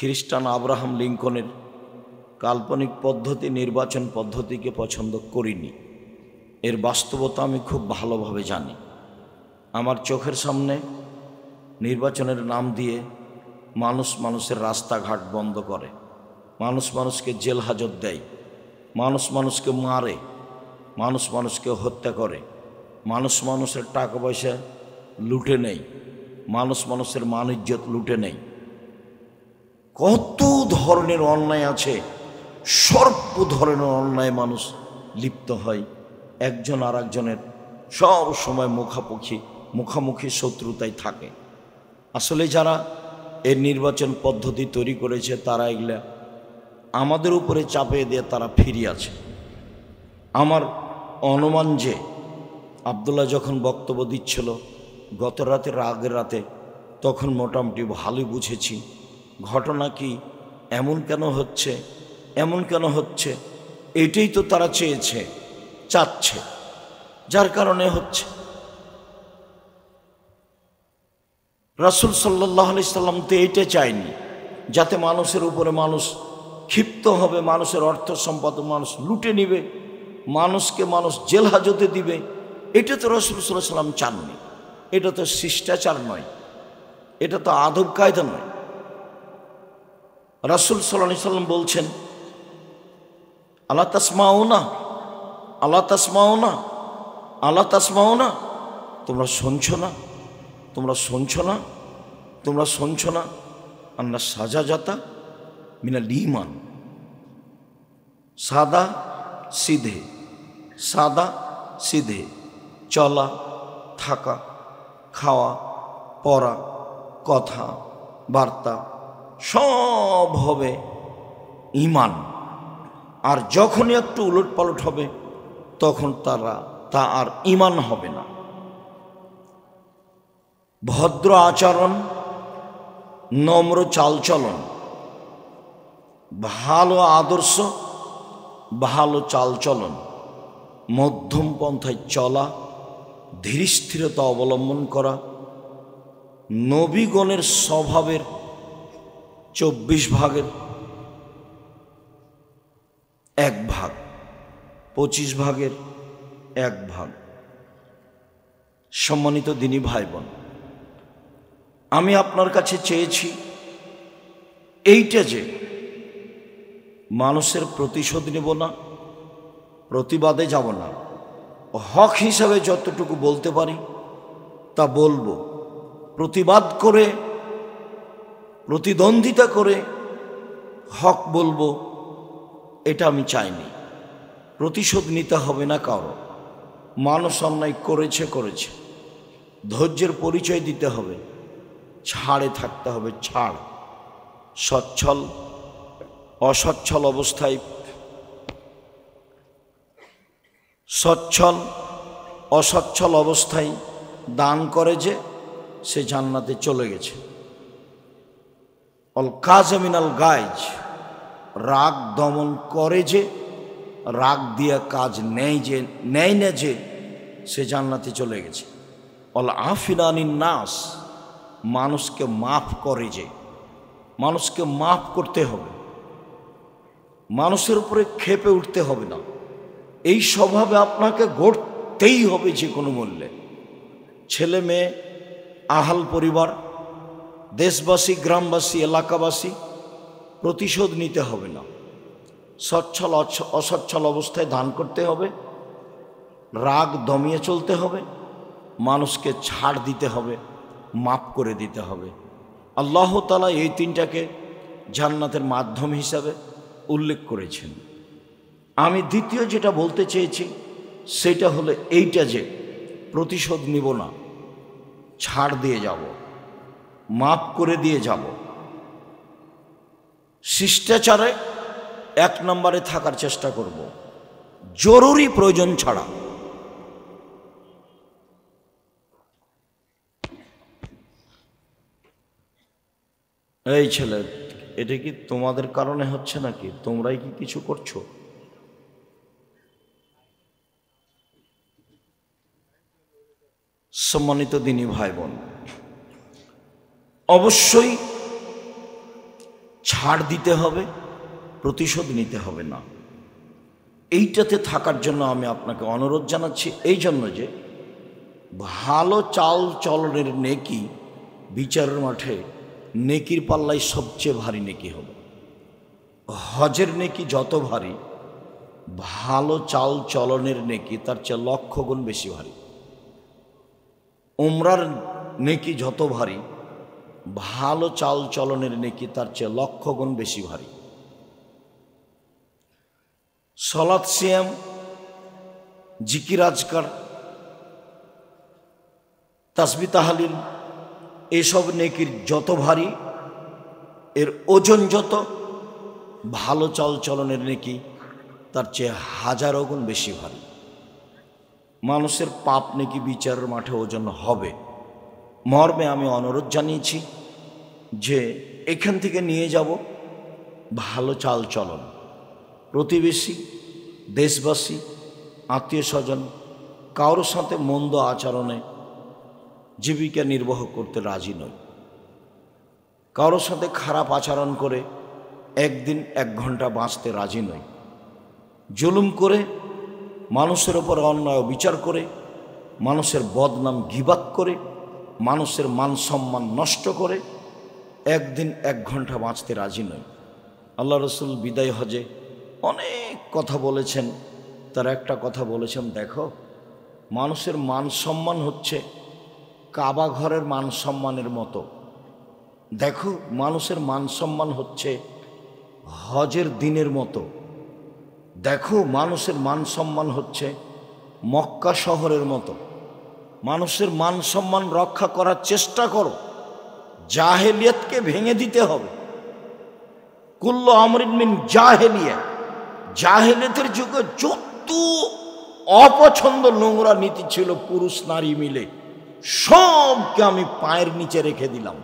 খ্রিস্টান আব্রাহাম লিঙ্কনের কাল্পনিক পদ্ধতি নির্বাচন পদ্ধতিকে পছন্দ করিনি। এর বাস্তবতা আমি খুব ভালোভাবে জানি। আমার চোখের সামনে নির্বাচনের নাম দিয়ে মানুষের রাস্তাঘাট বন্ধ করে, মানুষকে জেল হাজত দেয়, মানুষকে মারে, মানুষকে হত্যা করে, মানুষের টাকা পয়সা লুটে নেয়, মানুষের মান ইজ্জত লুটে নেয়। কত ধরনের অন্যায় আছে, সর্ব ধরনের অন্যায় মানুষ লিপ্ত হয়। একজন আর একজনের সব সময় মুখামুখি শত্রুতায় থাকে। আসলে যারা এর নির্বাচন পদ্ধতি তৈরি করেছে তারা এগুলা আমাদের উপরে চাপিয়ে দিয়ে তারা ফিরিয়ে আছে। আমার অনুমান যে আবদুল্লাহ যখন বক্তব্য দিচ্ছিল গত রাতের আগের রাতে, তখন মোটামুটি ভালোই বুঝেছি ঘটনা কি, এমন কেন হচ্ছে, এটাই তো তারা চাচ্ছে, যার কারণে হচ্ছে। রাসূল সাল্লাল্লাহু আলাইহি সাল্লাম তো এইটা চায়নি, যাতে মানুষের উপরে মানুষ ক্ষিপ্ত হবে, মানুষের অর্থ সম্পদ মানুষ লুটে নিবে, মানুষকে জেল হাজতে দিবে। এটা তো রাসূল সাল্লাল্লাহু আলাইহি সাল্লাম চাননি। এটা তো শিষ্টাচার নয়, এটা তো আদব কায়দা নয়। রাসূল সাল্লাল্লাহু আলাইহি সাল্লাম বলছেন, আলা তাসমাউনা, আলা তাসমাউনা, আলা তাসমাউনা, তোমরা শুনছো না আন্না সাজাজাতা মিনাল ঈমান, সাদা সিধে চলা, থাকা, খাওয়া, পড়া, কথা বার্তা সব হবে ঈমান। আর যখনই একটু উলটপালট হবে তখন তা আর ঈমান হবে না। ভদ্র আচরণ, নম্র চালচলন, ভালো আদর্শ, ভালো চালচলন, মধ্যম পন্থায় চলা, ধীরস্থিরতা অবলম্বন করা, নবীগণের স্বভাবের 24 ভাগের 1 ভাগ, 25 ভাগের 1 ভাগ। সম্মানিত দিনী ভাই বোন, আমি আপনার কাছে চেয়েছি এইটা যে মানুষের প্রতিশোধ নেব না, প্রতিবাদে যাব না, হক হিসাবে যতটুকু বলতে পারি তা বলবো। প্রতিবাদ করে, প্রতিদ্বন্দ্বিতা করে হক বলবো, এটা আমি চাইনি। প্রতিশোধ নিতে হবে না কারো। মানুষ অন্যায় করেছে, ধৈর্যের পরিচয় দিতে হবে, ছাড়ে থাকতে হবে, ছাড়। অসচ্ছল অবস্থায় দান করে যে সে জান্নাতে চলে গেছে। অল কাযমিনাল গায়জ, রাগ দমন করে যে, রাগ দিয়া কাজ নেয় না যে সে জান্নাতে চলে গেছে। অল আফিনানিন নাস, মানুষকে মাফ করে যে, মানুষকে মাফ করতে হবে, মানুষের উপরে ক্ষেপে উঠতে হবে না। এই স্বভাবে আপনাকে গড়তেই হবে যে কোনো মূল্যে। ছেলে মেয়ে, আহাল পরিবার, দেশবাসী, গ্রামবাসী, এলাকাবাসী, প্রতিশোধ নিতে হবে না। অসচ্ছল অবস্থায় দান করতে হবে, রাগ দমিয়ে চলতে হবে, মানুষকে ছাড় দিতে হবে, মাফ করে দিতে হবে। আল্লাহ তাআলা এই 3টাকে জান্নাতের মাধ্যম হিসাবে উল্লেখ করেছেন। আমি দ্বিতীয় যেটা বলতে চেয়েছি সেটা হলো এইটা যে প্রতিশোধ নিব না, ছাড় দিয়ে যাব, মাফ করে দিয়ে যাব। শিষ্টাচারে 1 নম্বরে থাকার চেষ্টা করব, জরুরি প্রয়োজন ছাড়া। এই ছেলে, এটা কি তোমাদের কারণে হচ্ছে নাকি? তোমরাই কি কিছু করছো? সম্মানিত দিনী ভাই বোন, অবশ্যই ছাড় দিতে হবে, প্রতিশোধ নিতে হবে না। এইটাতে থাকার জন্য আমি আপনাকে অনুরোধ জানাচ্ছি, এই জন্য যে ভালো চাল চলনের নেকি বিচারের মাঠে নেকির পাল্লায় সবচেয়ে ভারী নেকি হবে। হজের নেকি যত ভারী, ভালো চাল চলনের নেকি তার চেয়ে লক্ষ গুণ বেশি ভারী। উমরার নেকি যত ভারী, ভালো চাল চলনের নেকি তার চেয়ে লক্ষ গুণ বেশি ভারী। সলাৎ, সিয়াম, জিকির আজকার, তাসবিহ তাহলিল, এসব নেকির যত ভারী, এর ওজন যত, ভালো চাল চলনের নেকি তার চেয়ে হাজারো গুণ বেশি ভারী। মানুষের পাপ নেকি বিচারের মাঠে ওজন হবে মর্মে আমি অনুরোধ জানিয়েছি যে এখান থেকে নিয়ে যাব ভালো চাল চলন। প্রতিবেশী, দেশবাসী, আত্মীয় স্বজন কারোর সাথে মন্দ আচরণে জীবিকা নির্বাহ করতে রাজি নই। কারোর সাথে খারাপ আচরণ করে একদিন 1 ঘন্টা বাঁচতে রাজি নই। জুলুম করে, মানুষের ওপর অন্যায় বিচার করে, মানুষের বদনাম গীবাত করে, মানুষের মান সম্মান নষ্ট করে একদিন 1 ঘন্টা বাঁচতে রাজি নই। আল্লাহ রসুল বিদায় হজে অনেক কথা বলেছেন, তার একটা কথা বলেছেন, দেখো মানুষের মান সম্মান হচ্ছে কাবা ঘরের মান সম্মানের মতো। দেখো মানুষের মান সম্মান হচ্ছে হজের দিনের মতো। দেখো মানুষের মান সম্মান হচ্ছে মক্কা শহরের মতো। মানুষের মান সম্মান রক্ষা করার চেষ্টা করো। জাহেলিয়াতকে ভেঙে দিতে হবে। কুল্লু আমরিন মিন জাহেলিয়া, জাহেলিয়াতের যুগে যত অপছন্দ নোংরা নীতি ছিল পুরুষ নারী মিলে, সবকে আমি পায়ের নিচে রেখে দিলাম।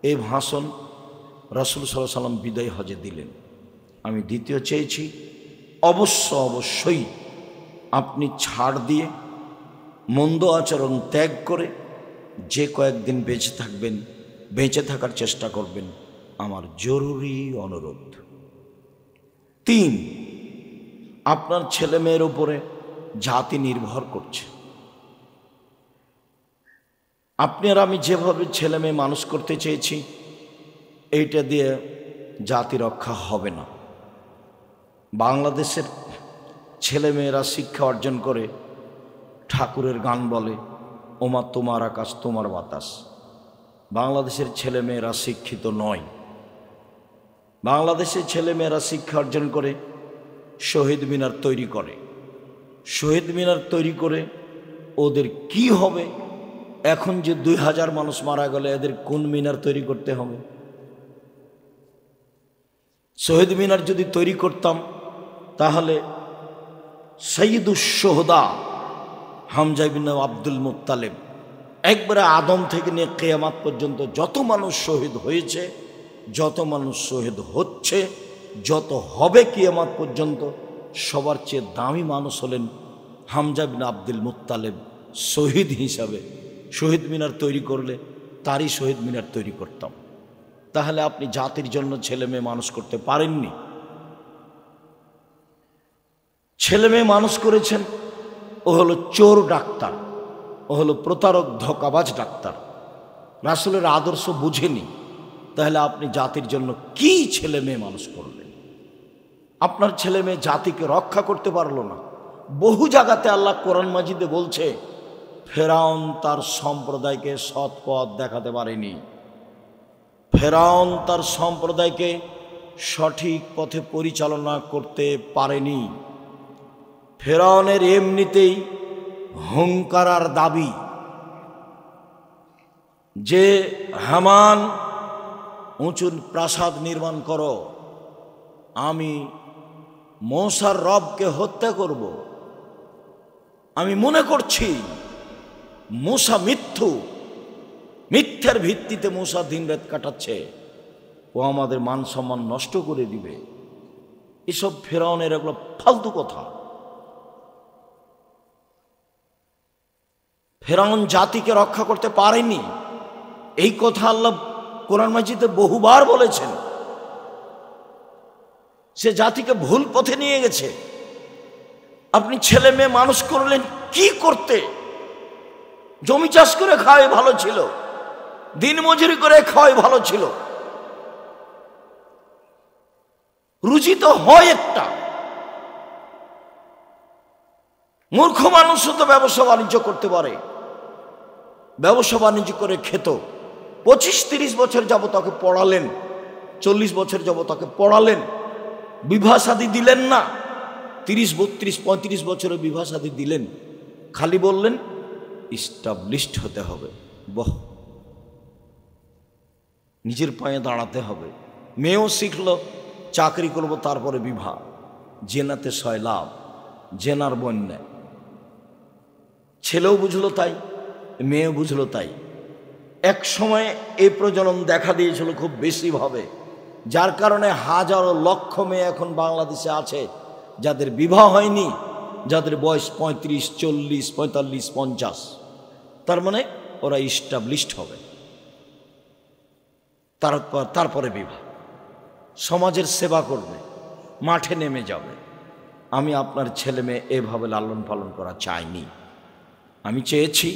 এই ভাষণ রাসূল সাল্লাল্লাহু আলাইহি সাল্লাম বিদায় হজে দিলেন। আমি দ্বিতীয় চেয়েছি, অবশ্যই আপনি ছাড় দিয়ে মন্দ আচরণ ত্যাগ করে যে কয়েকদিন বেঁচে থাকবেন, বেঁচে থাকার চেষ্টা করবেন, আমার জরুরি অনুরোধ। 3, আপনার ছেলে মেয়ের উপরে জাতি নির্ভর করছে। আপনি আর আমি যেভাবে ছেলে মেয়ে মানুষ করতে চেয়েছি, এইটা দিয়ে জাতি রক্ষা হবে না। বাংলাদেশের ছেলেমেয়েরা শিক্ষা অর্জন করে ঠাকুরের গান বলে, ওমা তোমার আকাশ তোমার বাতাস। বাংলাদেশের ছেলেমেয়েরা শিক্ষিত নয়। বাংলাদেশের ছেলেমেয়েরা শিক্ষা অর্জন করে শহীদ মিনার তৈরি করে। শহীদ মিনার তৈরি করে ওদের কি হবে? এখন যে 2000 মানুষ মারা গেলে এদের কোন মিনার তৈরি করতে হবে? শহীদ মিনার যদি তৈরি করতাম তাহলে সৈয়দুস শোহদা হামজা ইবনে আব্দুল মুত্তালিব, একবারে আদম থেকে নিয়ে কিয়ামত পর্যন্ত যত মানুষ শহীদ হয়েছে, যত মানুষ শহীদ হচ্ছে, যত হবে কিয়ামত পর্যন্ত, সবার চেয়ে দামি মানুষ হলেন হামজা ইবনে আব্দুল মুত্তালিব। শহীদ হিসাবে শহীদ মিনার তৈরি করলে তারই শহীদ মিনার তৈরি করতাম। তাহলে আপনি জাতির জন্য ছেলে মেয়ে মানুষ করতে পারেননি। ছেলে মেয়ে মানুষ করেছেন, ও হলো চোর ডাক্তার, ও হলো প্রতারক ধোঁকাবাজ ডাক্তার। রাসূলের আদর্শ বুঝেনি, তাহলে আপনি জাতির জন্য কি ছেলে মেয়ে মানুষ করলেন? আপনার ছেলে মেয়ে জাতিকে রক্ষা করতে পারলো না। বহু জায়গাতে আল্লাহ কোরআন মাজিদে বলছে, ফেরাউন তার সম্প্রদায়কে সৎ পথ দেখাতে পারেনি। ফেরাউন তার সম্প্রদায়কে সঠিক পথে পরিচালনা করতে পারেনি। ফেরাউনের এমনিতেই হুঙ্কার আর দাবি যে হামান উঁচু প্রাসাদ নির্মাণ করো, আমি মূসার রবকে হত্যা করব। আমি মনে করছি মূসা মিথ্যার ভিত্তিতে মূসা দিনরাত কাটাচ্ছে, ও আমাদের মান সম্মান নষ্ট করে দিবে। এসব ফেরাউনের এগুলো ফালতু কথা। ফেরাউন জাতিকে রক্ষা করতে পারেনি, এই কথা আল্লাহ কোরআন মাজিদে বহুবার বলেছেন। সে জাতিকে ভুল পথে নিয়ে গেছে। আপনি ছেলে মেয়ে মানুষ করলেন কি করতে? জমি চাষ করে খাওয়াই ভালো ছিল, দিন মজুরি করে খাওয়াই ভালো ছিল। রুচি তো হয় একটা। মূর্খ মানুষও তো ব্যবসা বাণিজ্য করতে পারে, ব্যবসা বাণিজ্য করে খেত। 25-30 বছর যাবত তাকে পড়ালেন, 40 বছর যাবত তাকে পড়ালেন, বিবাহ শাদী দিলেন না। 30, 32, 35 বছরে বিবাহ শাদী দিলেন, খালি বললেন ইস্টাবলিশড হতে হবে। বাহ, নিজের পায়ে দাঁড়াতে হবে। মেয়েও শিখলো চাকরি করব, তারপরে বিবাহ। জেনাতে সয়লাভ, জেনার বন্যা। ছেলেও বুঝলো তাই, মেয়েও বুঝলো তাই। এক সময় এই প্রজনন দেখা দিয়েছিল খুব বেশিভাবে, যার কারণে হাজারো লক্ষ মেয়ে এখন বাংলাদেশে আছে যাদের বিবাহ হয়নি, যাদের বয়স 35, 40, 45, 50। তার মানে ওরা ইস্টাবলিশড হবে, তারপরে বিবাহ। সমাজের সেবা করবে, মাঠে নেমে যাবে। আমি আপনার ছেলে মেয়ে এভাবে লালন পালন করা চাইনি। আমি চেয়েছি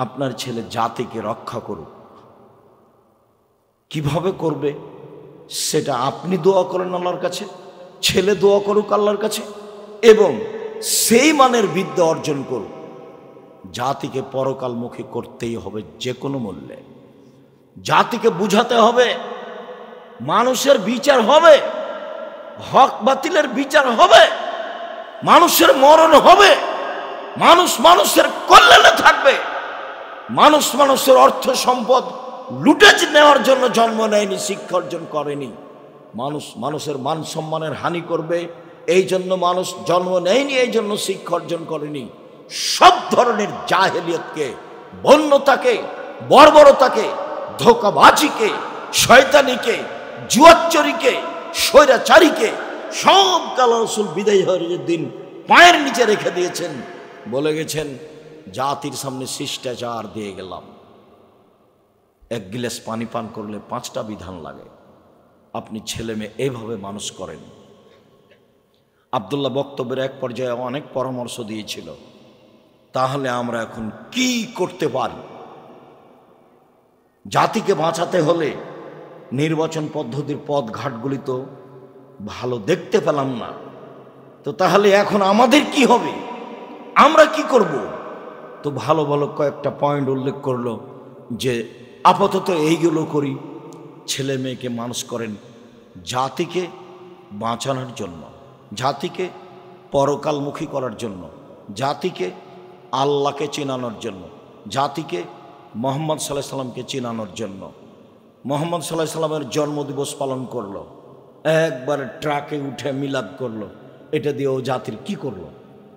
আপনার ছেলে জাতিকে রক্ষা করুক। কিভাবে করবে সেটা আপনি দোয়া করেন আল্লাহর কাছে, ছেলে দোয়া করুক আল্লাহর কাছে, এবং সেই মানের বিদ্যা অর্জন করুক। জাতিকে পরকালমুখী করতেই হবে যে কোনো মূল্যে। জাতিকে বুঝাতে হবে মানুষের বিচার হবে, হক বাতিলের বিচার হবে, মানুষের মরণ হবে, মানুষ মানুষের কল্যাণে থাকবে। মানুষ মানুষের অর্থ সম্পদ লুটে নেওয়ার জন্য জন্ম নেয়নি, শিক্ষা অর্জন করেনি। মানুষ মানুষের মান সম্মানের হানি করবে এই জন্য মানুষ জন্ম নেয়নি, এই জন্য শিক্ষা অর্জন করেনি। সব ধরনের জাহেলিয়তকে, বন্যতাকে, বর্বরতাকে, ধোঁকাবাজিকে, শয়তানিকে, জুয়াচ্চরিকে, স্বৈরাচারীকে সব আল্লাহ রাসূল বিদায় হওয়ার দিন পায়ের নিচে রেখে দিয়েছেন। বলে গেছেন জাতির সামনে শিষ্টাচার দিয়ে গেলাম। এক গিলাস পানি পান করলে 5টা বিধান লাগে। আপনি ছেলে মেয়ে এইভাবে মানুষ করেন। আব্দুল্লাহ বক্তব্যের এক পর্যায়ে অনেক পরামর্শ দিয়েছিল। তাহলে আমরা এখন কি করতে পারি? জাতিকে বাঁচাতে হলে নির্বাচন পদ্ধতির পথ ঘাটগুলি তো ভালো দেখতে পেলাম না। তো তাহলে এখন আমাদের কি হবে? আমরা কি করব? তো ভালো ভালো কয়েকটা পয়েন্ট উল্লেখ করলো যে আপাতত এইগুলো করি। ছেলে মেয়েকে মানুষ করেন জাতিকে বাঁচানোর জন্য, জাতিকে পরকালমুখী করার জন্য, জাতিকে আল্লাহকে চেনানোর জন্য, জাতিকে মুহাম্মদ সাল্লাল্লাহু আলাইহি সাল্লামকে চেনানোর জন্য। মুহাম্মদ সাল্লাল্লাহু আলাইহি সাল্লামের জন্মদিবস পালন করলো, একবার ট্রাকে উঠে মিলাদ করলো। এটা দিয়ে ও জাতির কি করলো?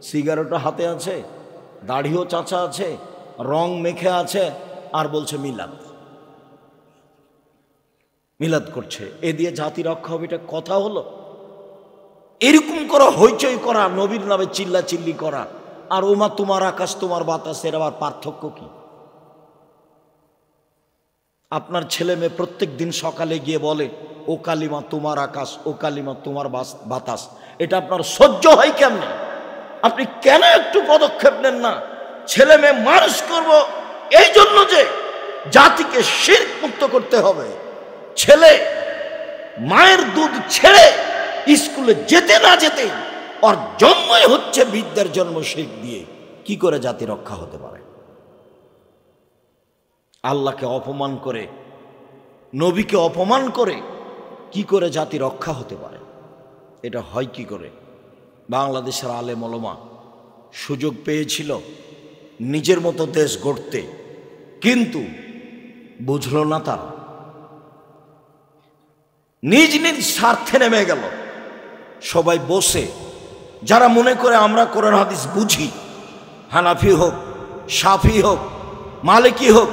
সিগারেটও হাতে আছে, দাড়িও চাচা আছে, রং মেখে আছে, আর বলছে মিলাদ। মিলাদ করছে, এ দিয়ে জাতি রক্ষা হবে? এটা কথা হলো? এরকম করা, হইচই করা, নবীর নামে চিল্লা চিল্লি করা, আর ওমা তোমার আকাশ তোমার বাতাস, এর আবার পার্থক্য কি? আপনার ছেলে মেয়ে প্রত্যেক দিন সকালে গিয়ে বলে ও কালিমা তোমার আকাশ, ও কালিমা তোমার বাতাস। এটা আপনার সহ্য হয় কেমনে? আপনি কেন একটু পদক্ষেপ নেন না? ছেলে মেয়ে মানুষ করব এই জন্য যে জাতিকে শিরক মুক্ত করতে হবে। ছেলে মায়ের দুধ ছেড়ে স্কুলে যেতে না যেতে ওর জন্মই হচ্ছে বিদ্যার জন্ম শিরক দিয়ে। কি করে জাতি রক্ষা হতে পারে? আল্লাহকে অপমান করে, নবীকে অপমান করে কি করে জাতি রক্ষা হতে পারে? এটা হয় কি করে? বাংলাদেশের আলেম ওলামা সুযোগ পেয়েছিল নিজের মতো দেশ গড়তে, কিন্তু বুঝলো না তারা। নিজ নিজ স্বার্থে নেমে গেল। সবাই বসে, যারা মনে করে আমরা কোরআন হাদিস বুঝি, হানাফি হোক, শাফি হোক, মালিকি হোক,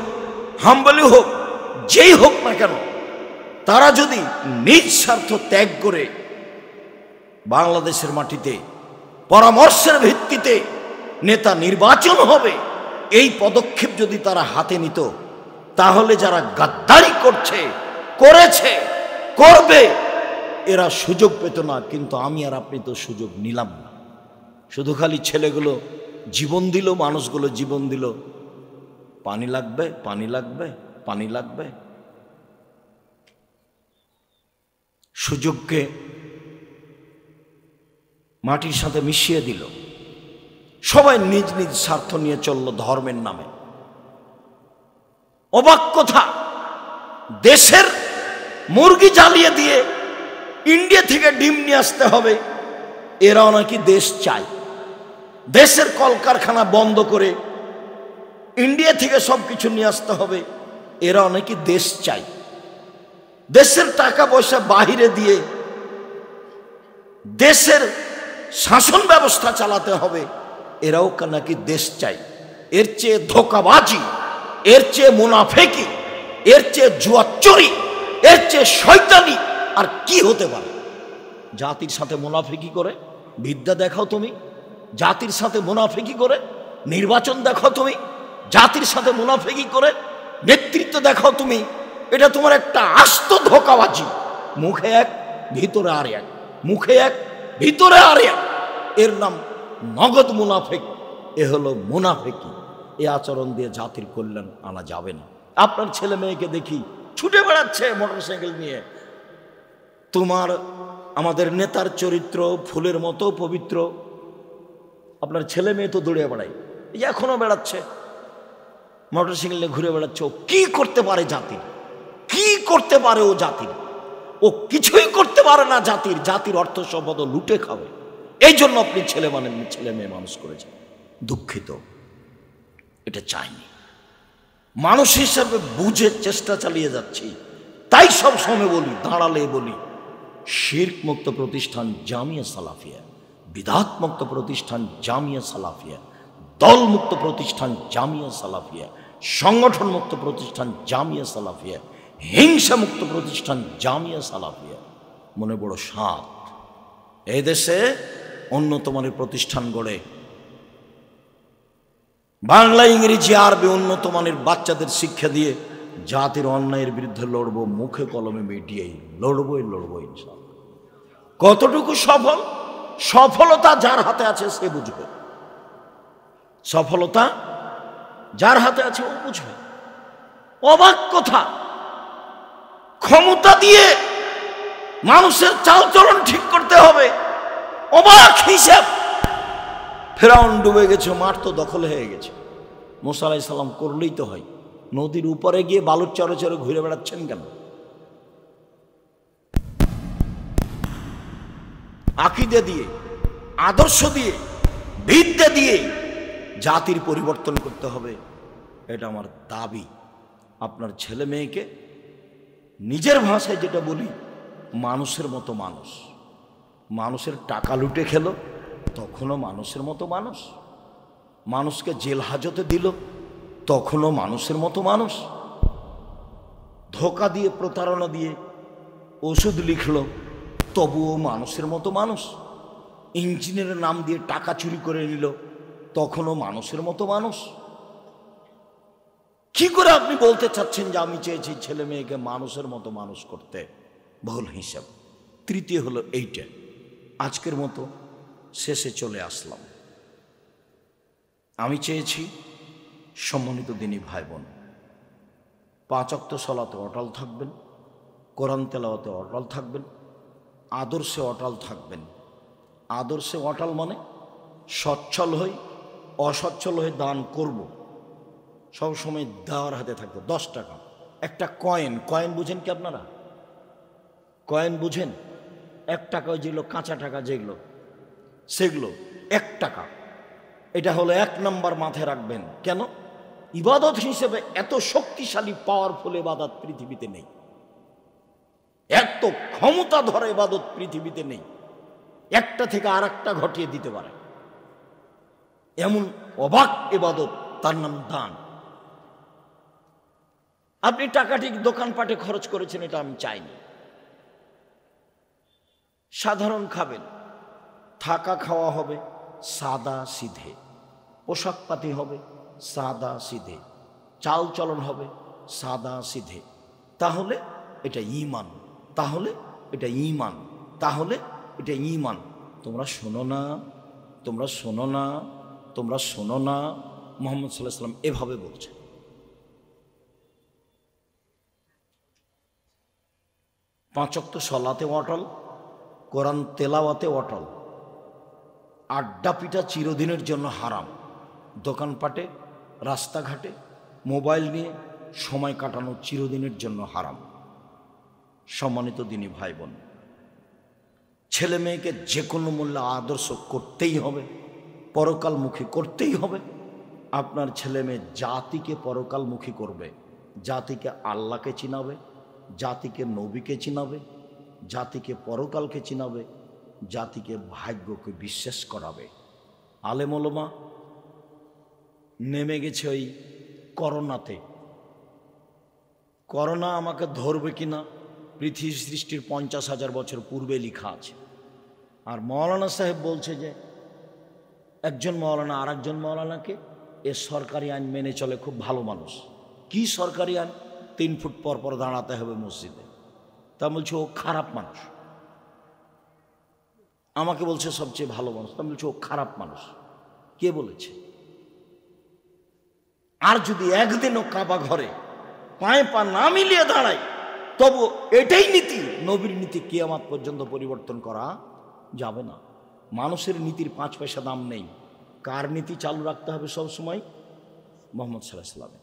হাম্বলি হোক, যেই হোক না কেন, তারা যদি নিজ স্বার্থ ত্যাগ করে বাংলাদেশের মাটিতে পরামর্শের ভিত্তিতে নেতা নির্বাচন হবে, এই পদক্ষেপ যদি তারা হাতে নিত, তাহলে যারা গাদ্দারি করছে, করেছে, করবে, এরা সুযোগ পেত না, কিন্তু আমি আর আপনি তো সুযোগ নিলাম না। শুধু খালি ছেলেগুলো জীবন দিল, মানুষগুলো জীবন দিল, পানি লাগবে, পানি লাগবে, পানি লাগবে। সুযোগকে মাটির সাথে মিশিয়ে দিল। সবাই নিজ নিজ স্বার্থ নিয়ে চলল ধর্মের নামে। অবাক কথা, দেশের মুরগি জ্বালিয়ে দিয়ে ইন্ডিয়া থেকে ডিম নিয়ে আসতে হবে, এরাও নাকি দেশ চায়। দেশের কলকারখানা বন্ধ করে ইন্ডিয়া থেকে সবকিছু নিয়ে আসতে হবে, এরাও নাকি দেশ চায়। দেশের টাকা পয়সা বাহিরে দিয়ে দেশের শাসন ব্যবস্থা চালাতে হবে, এরাও নাকি দেশ চাই। এর চেয়ে ধোঁকাবাজি, এর চেয়ে মুনাফেকি, এর চেয়ে জুয়াচুরি, এর চেয়ে শয়তানি আর কি হতে পারে? জাতির সাথে মুনাফেকি করে বিদ্যা দেখাও তুমি, জাতির সাথে মুনাফেকি করে নির্বাচন দেখাও তুমি, জাতির সাথে মুনাফেকি করে নেতৃত্ব দেখাও তুমি। এটা তোমার একটা আস্ত ধোঁকাবাজি। মুখে এক, ভিতরে আর এক, মুখে এক, ভিতরে আর এক। এর নাম নগদ মুনাফেক। এ হলো মুনাফেকি। এ আচরণ দিয়ে জাতির কল্যাণ আনা যাবে না। আপনার ছেলে মেয়েকে দেখি ছুটে বেড়াচ্ছে মোটরসাইকেল নিয়ে। তোমার আমাদের নেতার চরিত্র ফুলের মতো পবিত্র, আপনার ছেলে মেয়ে তো দৌড়ে বেড়ায়, এই এখনো বেড়াচ্ছে মোটরসাইকেল নিয়ে ঘুরে বেড়াচ্ছে। ও কি করতে পারে জাতির? কি করতে পারে ও জাতির? ও কিছুই করতে পারে না জাতির। জাতির অর্থ সম্পদ লুটে খাবে। এই জন্য আপনি ছেলে মেয়ে মানুষ করেছেন। দুঃখিত, এটা চাইনি। মানুষ হিসাবে বুঝে চেষ্টা চালিয়ে যাচ্ছি। তাই সব সময় বলি, দাঁড়ালে বলি, শিরক মুক্ত প্রতিষ্ঠান জামিয়া সালাফিয়া, বিদআত মুক্ত প্রতিষ্ঠান জামিয়া সালাফিয়া, দল মুক্ত প্রতিষ্ঠান জামিয়া সালাফিয়া, সংগঠন মুক্ত প্রতিষ্ঠান জামিয়া সালাফিয়া, হিংসা মুক্ত প্রতিষ্ঠান জামিয়া সালাফিয়া। মনে বড় সাত, এই দেশে উন্নত মানের প্রতিষ্ঠান গড়ে বাংলা, ইংরেজি, আরবি উন্নত মানের বাচ্চাদের শিক্ষা দিয়ে জাতির অন্যায়ের বিরুদ্ধে লড়বো। মুখে কলমে মিডিয়াই লড়বই ইনশাআল্লাহ। কতটুকু সফল? সফলতা যার হাতে আছে সে বুঝবে। সফলতা যার হাতে আছে ও বুঝবে। অবাক কথা, ক্ষমতা দিয়ে মানুষের চালচলন ঠিক করতে হবে। অবাক হিসাব। ফেরাউন ডুবে গেছে, মাঠ তো দখল হয়ে গেছে। মুসা আলাইহিস সালাম করলেই তো হয়। নদীর উপরে গিয়ে বালুর চরে চরে ঘুরে বেড়াচ্ছেন কেন? আকীদা দিয়ে, আদর্শ দিয়ে, বিদ্যা দিয়ে জাতির পরিবর্তন করতে হবে। এটা আমার দাবি। আপনার ছেলে মেয়েকে নিজের ভাষায় যেটা বলি, মানুষের মতো মানুষ। মানুষের টাকা লুটে খেলো, তখনও মানুষের মতো মানুষ। মানুষকে জেল হাজতে দিল, তখনও মানুষের মতো মানুষ। ধোঁকা দিয়ে, প্রতারণা দিয়ে ওষুধ লিখলো, তবুও মানুষের মতো মানুষ। ইঞ্জিনিয়ারের নাম দিয়ে টাকা চুরি করে নিল, তখনও মানুষের মতো মানুষ। কি করে আপনি বলতে চাচ্ছেন যে আমি চেয়েছি ছেলে মেয়েকে মানুষের মতো মানুষ করতে? ভুল হিসাব। তৃতীয় হলো এইটা। আজকের মতো শেষে চলে আসলাম। আমি চেয়েছি সম্মানিত দিনী ভাই বোন 5 ওয়াক্ত সালাতে অটল থাকবেন, কোরআন তেলাওয়াতে অটল থাকবেন, আদর্শে অটল থাকবেন। আদর্শে অটল মানে সচ্ছল হই, অসচ্ছল হয়ে দান করব। সবসময় দেওয়ার হাতে থাকবে। 10 টাকা একটা কয়েন। কয়েন বুঝেন কি আপনারা? কয়েন বুঝেন? 1 টাকা যেগুলো কাঁচা টাকা, যেগুলো সেগুলো 1 টাকা। এটা হলো 1 নাম্বার। মাথায় রাখবেন। কেন? ইবাদত হিসেবে এত শক্তিশালী পাওয়ারফুল ইবাদত পৃথিবীতে নেই। এত ক্ষমতা ধরে ইবাদত পৃথিবীতে নেই। একটা থেকে আর একটা ঘটিয়ে দিতে পারে এমন অবাক ইবাদত, তার নাম দান। আপনি টাকাটি দোকানপাটে খরচ করেছেন, এটা আমি চাইনি। সাধারণ খাবেন, থাকা খাওয়া হবে সাদা সিধে, পোশাক পাতি হবে সাদা সিধে, চাল চলন হবে সাদা সিধে। তাহলে এটা ঈমান, তাহলে এটা ঈমান। তাহলে এটা ঈমান। তোমরা শোনো না, তোমরা শোনো না, তোমরা শোনো না, মুহাম্মদ সাল্লাল্লাহু আলাইহি ওয়াসাল্লাম এভাবে বলছে। 5 ওয়াক্ত সালাতে অটল, কোরআন তেলাওয়াতে অটল। আড্ডা পিটা চিরদিনের জন্য হারাম। দোকানপাটে, রাস্তাঘাটে মোবাইল নিয়ে সময় কাটানো চিরদিনের জন্য হারাম। সম্মানিত দিনী ভাই বোন, ছেলে মেয়েকে যে কোনো মূল্যে আদর্শ করতেই হবে, পরকালমুখী করতেই হবে। আপনার ছেলে মেয়ে জাতিকে পরকালমুখী করবে, জাতিকে আল্লাহকে চিনাবে, জাতিকে নবীকে চিনাবে, জাতিকে পরকালকে চিনাবে, জাতিকে ভাগ্যকে বিশ্বাস করাবে। আলেম ওলামা নেমে গেছে ওই করোনাতে। করোনা আমাকে ধরবে কিনা পৃথিবী সৃষ্টির 50,000 বছর পূর্বে লেখা আছে। আর মৌলানা সাহেব বলছে যে একজন মৌলানা আর একজন মৌলানাকে এ সরকারি আইন মেনে চলে, খুব ভালো মানুষ। কি সরকারি আইন? 3 ফুট পর পর দাঁড়াতে হবে মসজিদে। তা বলছে ও খারাপ মানুষ। আমাকে বলছে সবচেয়ে ভালো মানুষ, তা বলছে ও খারাপ মানুষ। কে বলেছে? আর যদি একদিনও কাবা ঘরে পায়ে পা না মিলিয়ে দাঁড়ায়, তবু এটাই নীতি, নবীর নীতি কিয়ামত পর্যন্ত পরিবর্তন করা যাবে না। মানুষের নীতির 5 পয়সা দাম নেই। কার নীতি চালু রাখতে হবে সবসময়? মুহাম্মদ সাল্লাল্লাহু আলাইহি ওয়াসাল্লামের।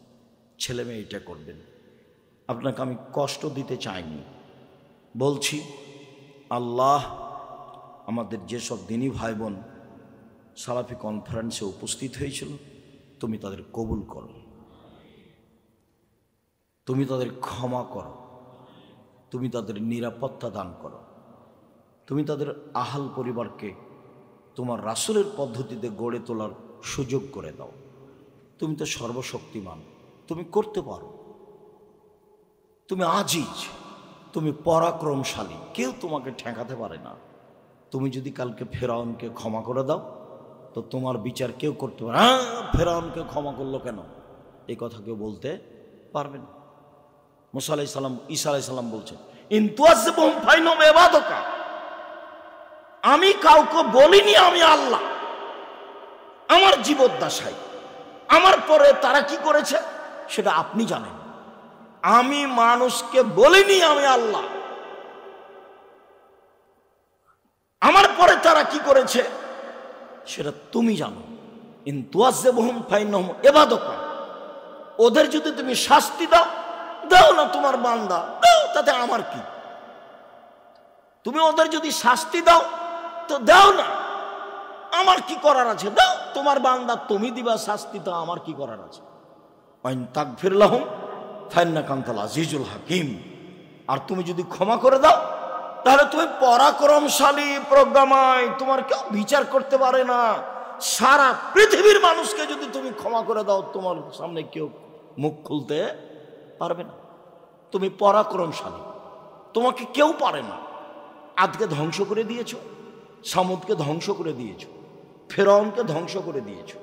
ছেলে মেয়ে এটা করবেন। আপনাকে আমি কষ্ট দিতে চাইনি, বলছি আল্লাহ আমাদের যেসব দিনী ভাই বোন সালাফি কনফারেন্সে উপস্থিত হয়েছিল, তুমি তাদের কবুল করো, তুমি তাদের ক্ষমা করো, তুমি তাদের নিরাপত্তা দান করো, তুমি তাদের আহাল পরিবারকে তোমার রাসূলের পদ্ধতিতে গড়ে তোলার সুযোগ করে দাও। তুমি তো সর্বশক্তিমান, তুমি করতে পারো, তুমি আজিজ, তুমি পরাক্রমশালী, কেউ তোমাকে ঠেকাতে পারে না। তুমি যদি কালকে ফেরাউনকে ক্ষমা করে দাও, তো তোমার বিচার কেউ করতে পারে না। ফেরাউনকে ক্ষমা করলো কেন, এই কথা কেউ বলতে পারবে না। মুসা আলাইহিস সালাম, ঈসা আলাইহিস সালাম বলছেন, ইন তুআযিবহুম ফাইন্নাহুম ইবাদুকা। আমি কাউকে বলিনি আমি আল্লাহ, আমার জীবদ্দশায় আমার পরে তারা কি করেছে সেটা আপনি জানেন। আমি মানুষকে বলিনি আমি আল্লাহ, আমার পরে তারা কি করেছে সেটা তুমি জানো। ইন তুআযিবহুম ফাইন্নাহুম ইবাদুকা। ওদের যদি তুমি শাস্তি দাও, দাও না, তোমার বান্দা, দাও, তাতে আমার কি? তুমি ওদের যদি শাস্তি দাও তো দাও না, আমার কি করার আছে? দাও, তোমার বান্দা, তুমি দিবা শাস্তি, তো আমার কি করার আছে? ওয়াইন তাগফির লাহুম ফাইন্নাকা আনতাল আজিজুল হাকিম। আর তুমি যদি ক্ষমা করে দাও, তাহলে তুমি পরাক্রমশালী, প্রজ্ঞাময়, তোমার কেউ বিচার করতে পারে না। সারা পৃথিবীর মানুষকে যদি তুমি ক্ষমা করে দাও, তোমার সামনে কেউ মুখ খুলতে পারবে না। তুমি পরাক্রমশালী, তোমাকে কেউ পারে না। আদকে ধ্বংস করে দিয়েছো, সামুদকে ধ্বংস করে দিয়েছো, ফেরাউনকে ধ্বংস করে দিয়েছো,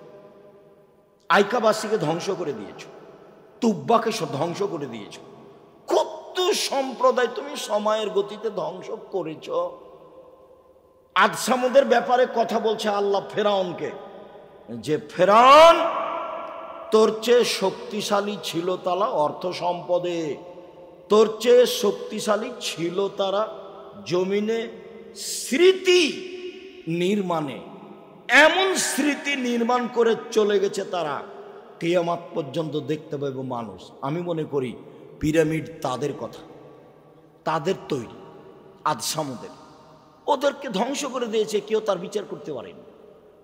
আইকাবাসীকে ধ্বংস করে দিয়েছো, তুব্বাকে ধ্বংস করে দিয়েছো। কত সম্প্রদায় তুমি সময়ের গতিতে ধ্বংস করেছ। আদ সামুদের ব্যাপারে কথা বলছে আল্লাহ ফেরাউনকে, যে ফেরাউন তোর চেয়ে শক্তিশালী ছিল তারা অর্থ সম্পদে, তোর চেয়ে শক্তিশালী ছিল তারা জমিনে স্মৃতি নির্মাণে। এমন স্মৃতি নির্মাণ করে চলে গেছে তারা, কিয়ামত পর্যন্ত দেখতে পাবে মানুষ। আমি মনে করি পিরামিড তাদের কথা, তাদের তৈরি, আদ সামুদের। ওদেরকে ধ্বংস করে দিয়েছে, কেউ তার বিচার করতে পারেনি।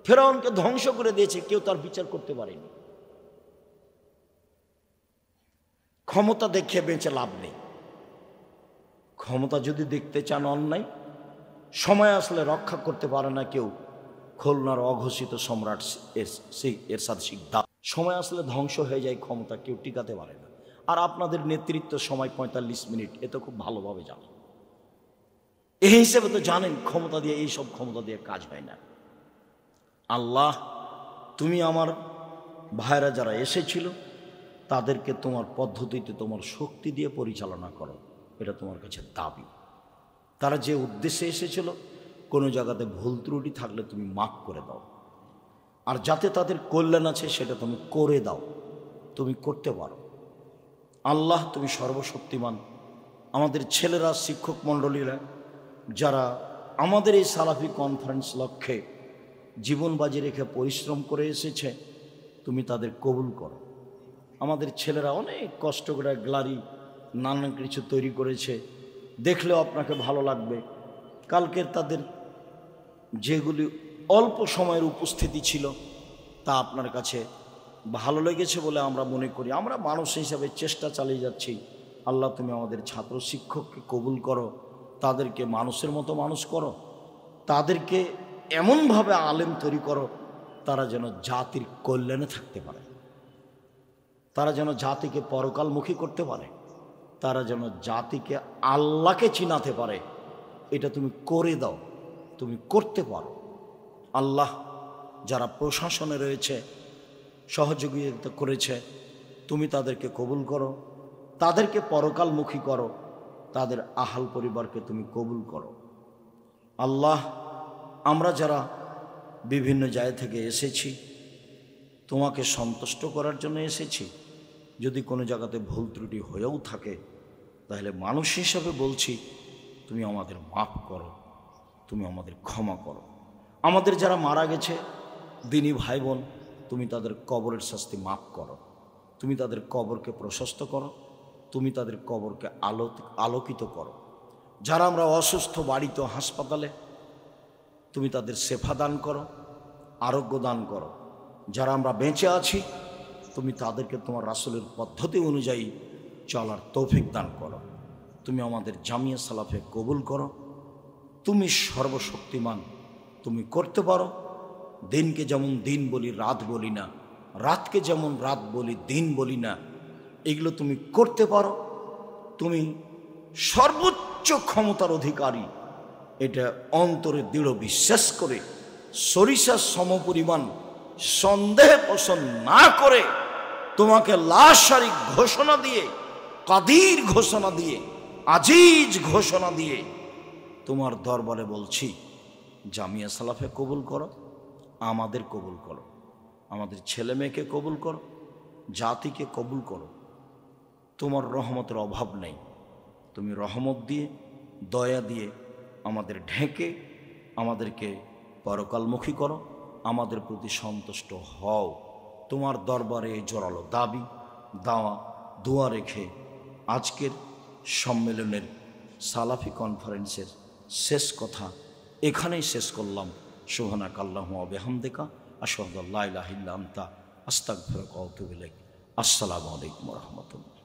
ফেরাউনকে ধ্বংস করে দিয়েছে, কেউ তার বিচার করতে পারেনি। ক্ষমতা দেখে বেঁচে লাভ নেই। ক্ষমতা যদি দেখতে চান অন্যায়, সময় আসলে রক্ষা করতে পারে না কেউ। খুলনার অঘোষিত সম্রাট এরশাদ শিকদার, সময় আসলে ধ্বংস হয়ে যায় ক্ষমতা, কেউ টিকাতে পারে না। আর আপনাদের নেতৃত্ব সময় 45 মিনিট, এ তো খুব ভালোভাবে জানেন। এই হিসেবে তো জানেন ক্ষমতা দিয়ে, এইসব ক্ষমতা দিয়ে কাজ হয় না। আল্লাহ, তুমি আমার ভাইরা যারা এসেছিল তাদেরকে তোমার পদ্ধতিতে তোমার শক্তি দিয়ে পরিচালনা করো, এটা তোমার কাছে দাবি। তারা যে উদ্দেশ্যে এসেছিল, কোনো জায়গাতে ভুল ত্রুটি থাকলে তুমি মাফ করে দাও, আর যাতে তাদের কল্যাণ আছে সেটা তুমি করে দাও। তুমি করতে পারো। আল্লাহ তুমি সর্বশক্তিমান। আমাদের ছেলেরা, শিক্ষক মণ্ডলীরা যারা আমাদের এই সালাফি কনফারেন্স লক্ষ্যে জীবন বাজি রেখে পরিশ্রম করে এসেছে, তুমি তাদের কবুল করো। আমাদের ছেলেরা অনেক কষ্ট করে গ্লারি নানান কিছু তৈরি করেছে, দেখলেও আপনাকে ভালো লাগবে। কালকের তাদের যেগুলি অল্প সময়ের উপস্থিতি ছিল তা আপনার কাছে ভালো লেগেছে বলে আমরা মনে করি। আমরা মানুষ হিসাবে চেষ্টা চালিয়ে যাচ্ছি। আল্লাহ তুমি আমাদের ছাত্র শিক্ষককে কবুল করো, তাদেরকে মানুষের মতো মানুষ করো, তাদেরকে এমনভাবে আলেম তৈরি করো তারা যেন জাতির কল্যাণে থাকতে পারে, তারা যেন জাতিকে পরকালমুখী করতে পারে, তারা যেন জাতিকে আল্লাহকে চিনাতে পারে। এটা তুমি করে দাও, তুমি করতে পারো। আল্লাহ যারা প্রশাসনে রয়েছে, সহযোগিতা করেছে, তুমি তাদেরকে কবুল করো, তাদেরকে পরকালমুখী করো, তাদের আহাল পরিবারকে তুমি কবুল করো। আল্লাহ আমরা যারা বিভিন্ন জায়গা থেকে এসেছি, তোমাকে সন্তুষ্ট করার জন্য এসেছি। যদি কোনো জায়গাতে ভুল ত্রুটি হয়েও থাকে তাহলে মানুষ হিসাবে বলছি, তুমি আমাদের মাফ করো, তুমি আমাদের ক্ষমা করো। আমাদের যারা মারা গেছে দিনী ভাই বোন, তুমি তাদের কবরের শাস্তি মাফ করো, তুমি তাদের কবরকে প্রশস্ত করো, তুমি তাদের কবরকে আলোকিত করো। যারা আমরা অসুস্থ বাড়িতে হাসপাতালে, তুমি তাদের শেফা দান করো, আরোগ্য দান করো। যারা আমরা বেঁচে আছি, তুমি তাদেরকে তোমার রাসূলের পদ্ধতি অনুযায়ী চলার তৌফিক দান করো। তুমি আমাদের জামিয়া সালাফে কবুল করো। তুমি সর্বশক্তিমান, তুমি করতে পারো। দিনকে যেমন দিন বলি, রাত বলি না, রাতকে যেমন রাত বলি, দিন বলি না, এগুলো তুমি করতে পারো। তুমি সর্বোচ্চ ক্ষমতার অধিকারী, এটা অন্তরে দৃঢ় বিশ্বাস করে সরিষার সমপরিমাণ সন্দেহ পোষণ না করে, তোমাকে লা শারিক ঘোষণা দিয়ে, কাদির ঘোষণা দিয়ে, আজিজ ঘোষণা দিয়ে তোমার দরবারে বলছি, জামিয়া সালাফে কবুল করো, আমাদের কবুল করো, আমাদের ছেলে মেয়েকে কবুল করো, জাতিকে কবুল করো। তোমার রহমতের অভাব নেই। তুমি রহমত দিয়ে, দয়া দিয়ে আমাদের ঢেকে আমাদেরকে পরকালমুখী করো, আমাদের প্রতি সন্তুষ্ট হও। তোমার দরবারে জোরালো দাবি, দাওয়া, দোয়া রেখে আজকের সম্মেলনের সালাফি কনফারেন্সের শেষ কথা এখানেই শেষ করলাম। সুবহানাকা আল্লাহুম্মা ওয়া বিহামদিকা আশহাদু আল্লা ইলাহা ইল্লা আনতা আস্তাগফিরুকা ওয়া আতুবু ইলাইক। আসসালামু আলাইকুম ওয়া রাহমাতুল্লাহ।